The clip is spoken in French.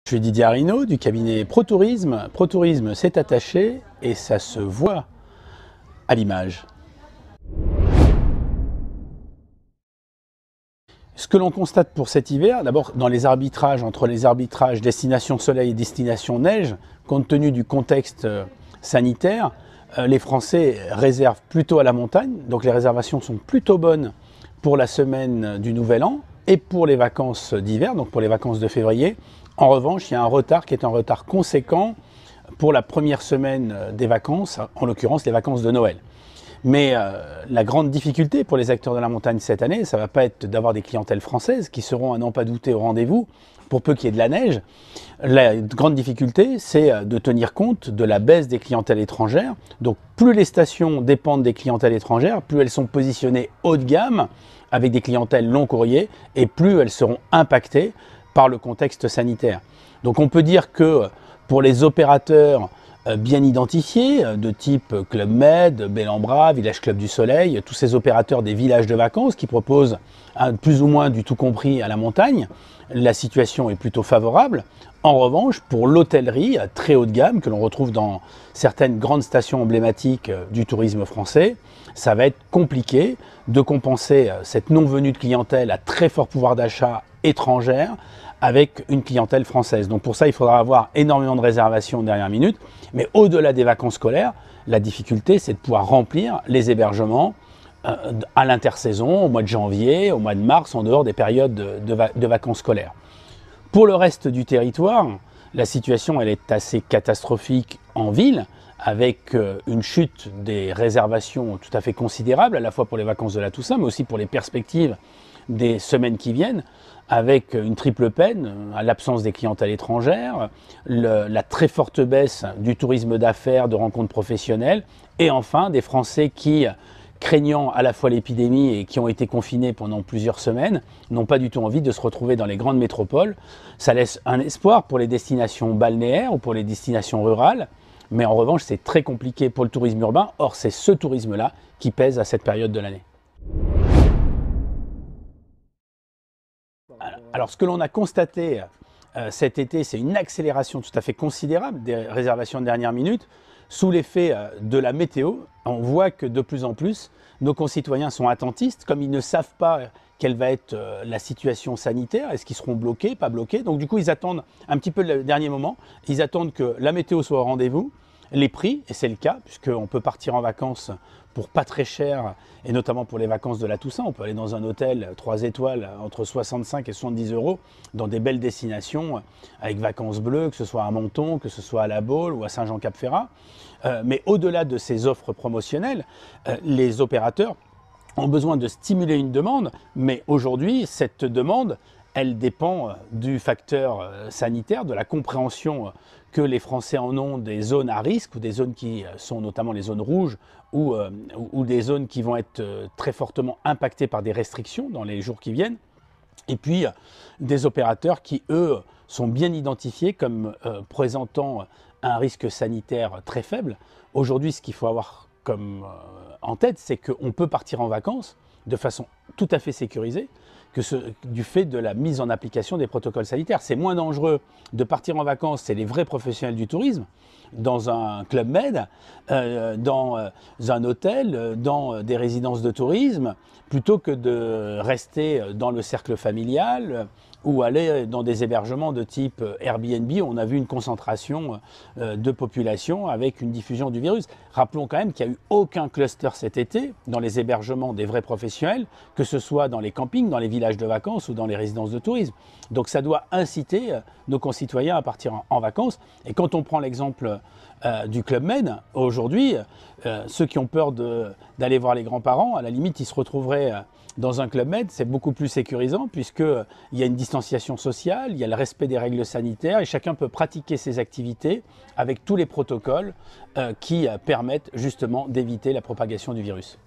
Je suis Didier Arinaud du cabinet ProTourisme. ProTourisme s'est attaché et ça se voit à l'image. Ce que l'on constate pour cet hiver, d'abord dans les arbitrages, entre les arbitrages destination soleil et destination neige, compte tenu du contexte sanitaire, les Français réservent plutôt à la montagne, donc les réservations sont plutôt bonnes pour la semaine du Nouvel An et pour les vacances d'hiver, donc pour les vacances de février. En revanche, il y a un retard qui est un retard conséquent pour la première semaine des vacances, en l'occurrence les vacances de Noël. Mais la grande difficulté pour les acteurs de la montagne cette année, ça ne va pas être d'avoir des clientèles françaises qui seront à n'en pas douter au rendez-vous, pour peu qu'il y ait de la neige. La grande difficulté, c'est de tenir compte de la baisse des clientèles étrangères. Donc plus les stations dépendent des clientèles étrangères, plus elles sont positionnées haut de gamme, avec des clientèles long courrier, et plus elles seront impactées par le contexte sanitaire. Donc on peut dire que pour les opérateurs bien identifiés, de type Club Med, Bellambra, Village Club du Soleil, tous ces opérateurs des villages de vacances qui proposent plus ou moins du tout compris à la montagne, la situation est plutôt favorable. En revanche, pour l'hôtellerie très haut de gamme, que l'on retrouve dans certaines grandes stations emblématiques du tourisme français, ça va être compliqué de compenser cette non-venue de clientèle à très fort pouvoir d'achat étrangère avec une clientèle française. Donc pour ça, il faudra avoir énormément de réservations de dernière minute. Mais au-delà des vacances scolaires, la difficulté, c'est de pouvoir remplir les hébergements à l'intersaison, au mois de janvier, au mois de mars, en dehors des périodes de vacances scolaires. Pour le reste du territoire, la situation elle est assez catastrophique en ville, avec une chute des réservations tout à fait considérable, à la fois pour les vacances de la Toussaint, mais aussi pour les perspectives des semaines qui viennent, avec une triple peine, l'absence des clientèles étrangères, la très forte baisse du tourisme d'affaires, de rencontres professionnelles, et enfin des Français qui, craignant à la fois l'épidémie et qui ont été confinés pendant plusieurs semaines, n'ont pas du tout envie de se retrouver dans les grandes métropoles. Ça laisse un espoir pour les destinations balnéaires ou pour les destinations rurales, mais en revanche c'est très compliqué pour le tourisme urbain. Or c'est ce tourisme-là qui pèse à cette période de l'année. Alors ce que l'on a constaté cet été, c'est une accélération tout à fait considérable des réservations de dernière minute. Sous l'effet de la météo, on voit que de plus en plus, nos concitoyens sont attentistes, comme ils ne savent pas quelle va être la situation sanitaire, est-ce qu'ils seront bloqués, pas bloqués. Donc du coup, ils attendent un petit peu le dernier moment, ils attendent que la météo soit au rendez-vous, les prix, et c'est le cas, puisqu'on peut partir en vacances pour pas très cher, et notamment pour les vacances de la Toussaint. On peut aller dans un hôtel 3 étoiles entre 65 et 70 euros dans des belles destinations avec vacances bleues, que ce soit à Menton, que ce soit à La Baule ou à Saint-Jean-Cap-Ferrat. Mais au-delà de ces offres promotionnelles, les opérateurs ont besoin de stimuler une demande, mais aujourd'hui, cette demande, elle dépend du facteur sanitaire, de la compréhension que les Français en ont des zones à risque ou des zones qui sont notamment les zones rouges ou des zones qui vont être très fortement impactées par des restrictions dans les jours qui viennent. Et puis des opérateurs qui, eux, sont bien identifiés comme présentant un risque sanitaire très faible. Aujourd'hui, ce qu'il faut avoir en tête, c'est qu'on peut partir en vacances de façon tout à fait sécurisée, du fait de la mise en application des protocoles sanitaires. C'est moins dangereux de partir en vacances, c'est les vrais professionnels du tourisme, dans un Club Med, dans un hôtel, dans des résidences de tourisme, plutôt que de rester dans le cercle familial ou aller dans des hébergements de type Airbnb où on a vu une concentration de population avec une diffusion du virus. Rappelons quand même qu'il n'y a eu aucun cluster cet été dans les hébergements des vrais professionnels, que ce soit dans les campings, dans les villages de vacances ou dans les résidences de tourisme. Donc ça doit inciter nos concitoyens à partir en vacances. Et quand on prend l'exemple du Club Med, aujourd'hui, ceux qui ont peur d'aller voir les grands-parents, à la limite, ils se retrouveraient dans un Club Med. C'est beaucoup plus sécurisant puisqu'il y a une distanciation sociale, il y a le respect des règles sanitaires et chacun peut pratiquer ses activités avec tous les protocoles qui permettent justement d'éviter la propagation du virus.